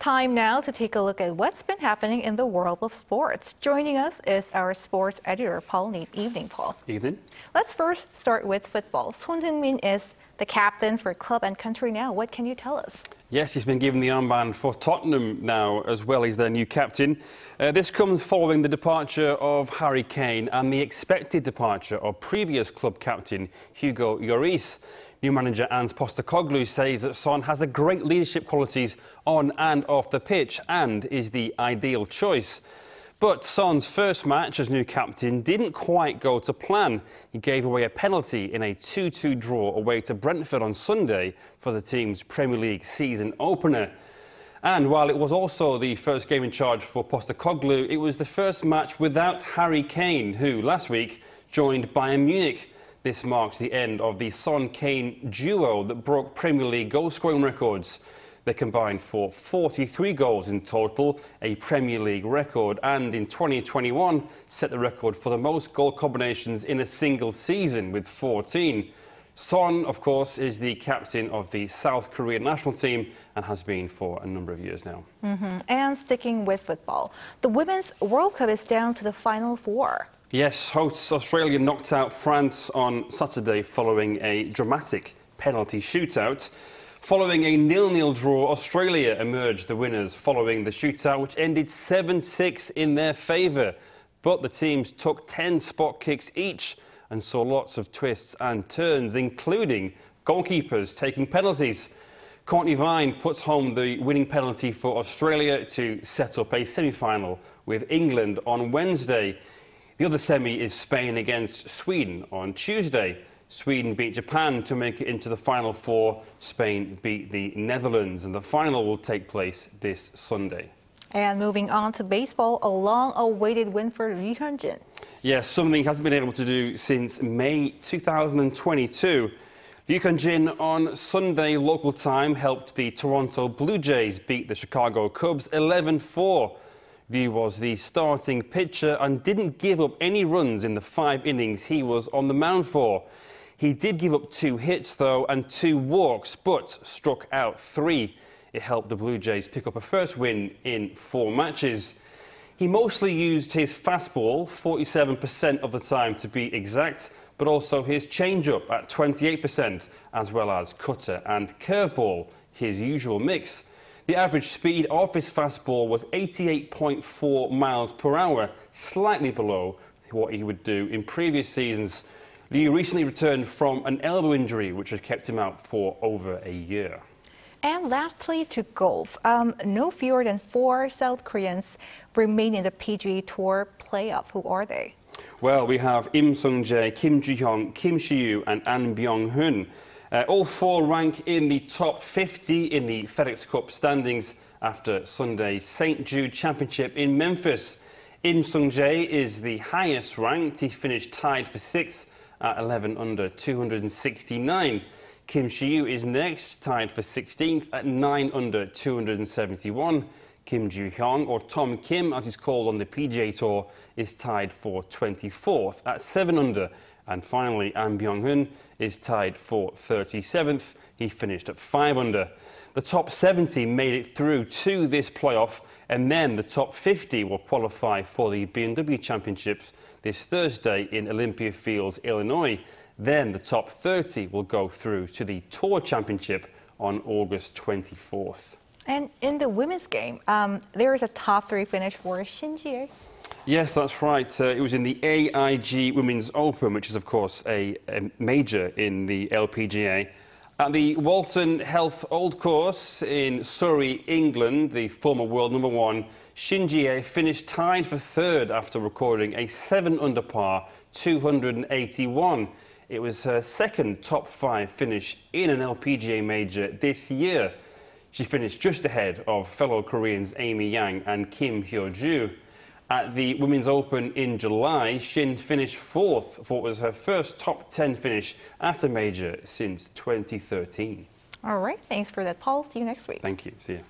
Time now to take a look at what's been happening in the world of sports. Joining us is our sports editor, Paul Neap. Evening, Paul. Evening. Let's first start with football. Son Heung-min is the captain for club and country now. What can you tell us? Yes, he's been given the armband for Tottenham now as well. He's their new captain. This comes following the departure of Harry Kane and the expected departure of previous club captain Hugo Lloris. New manager Ange Postecoglou says that Son has a great leadership qualities on and off the pitch and is the ideal choice. But Son's first match as new captain didn't quite go to plan. He gave away a penalty in a 2-2 draw away to Brentford on Sunday for the team's Premier League season opener. And while it was also the first game in charge for Postecoglou, it was the first match without Harry Kane, who last week joined Bayern Munich. This marks the end of the Son-Kane duo that broke Premier League goal-scoring records. They combined for 43 goals in total, a Premier League record, and in 2021 set the record for the most goal combinations in a single season with 14. Son, of course, is the captain of the South Korean national team and has been for a number of years now. And sticking with football, the Women's World Cup is down to the final four. Yes, hosts Australia knocked out France on Saturday following a dramatic penalty shootout. Following a 0-0 draw, Australia emerged the winners following the shootout, which ended 7-6 in their favour. But the teams took 10 spot kicks each and saw lots of twists and turns, including goalkeepers taking penalties. Courtney Vine puts home the winning penalty for Australia to set up a semi-final with England on Wednesday. The other semi is Spain against Sweden on Tuesday. Sweden beat Japan to make it into the final four. Spain beat the Netherlands, and the final will take place this Sunday. And moving on to baseball, a long-awaited win for Lee Hyun-jin. Yes, something he hasn't been able to do since May 2022. Lee Hyun-jin on Sunday local time helped the Toronto Blue Jays beat the Chicago Cubs 11-4. Lee was the starting pitcher and didn't give up any runs in the 5 innings he was on the mound for. He did give up 2 hits, though, and 2 walks, but struck out 3. It helped the Blue Jays pick up a first win in 4 matches. He mostly used his fastball, 47% of the time to be exact, but also his changeup at 28%, as well as cutter and curveball, his usual mix. The average speed of his fastball was 88.4 miles per hour, slightly below what he would do in previous seasons. Lee recently returned from an elbow injury, which had kept him out for over a year. And lastly, to golf. No fewer than 4 South Koreans remain in the PGA Tour playoff. Who are they? Well, we have Im Sung-jae, Kim Ji-hyung, Kim Si-yoo and An Byung-hun. All 4 rank in the top 50 in the FedEx Cup standings after Sunday's St. Jude Championship in Memphis. Im Sung-jae is the highest ranked. He finished tied for 6th at 11 under 269. Kim Si-yoo is next, tied for 16th at 9 under 271. Kim Ji-hyung, or Tom Kim as he's called on the PGA Tour, is tied for 24th at 7 under. And finally, An Byung-hun is tied for 37th. He finished at 5 under. The top 70 made it through to this playoff, and then the top 50 will qualify for the BMW Championships this Thursday in Olympia Fields, Illinois. Then the top 30 will go through to the Tour Championship on August 24th. And in the women's game, there is a top 3 finish for Shin Ji-ae. Yes, that's right. It was in the AIG Women's Open, which is, of course, a major in the LPGA. At the Walton Heath Old Course in Surrey, England, the former world #1, Shin Ji-ae finished tied for 3rd after recording a 7 under par, 281. It was her second top 5 finish in an LPGA major this year. She finished just ahead of fellow Koreans Amy Yang and Kim Hyo-joo. At the Women's Open in July, Shin finished 4th for what was her first top 10 finish at a major since 2013. All right, thanks for that, Paul. See you next week. Thank you. See you.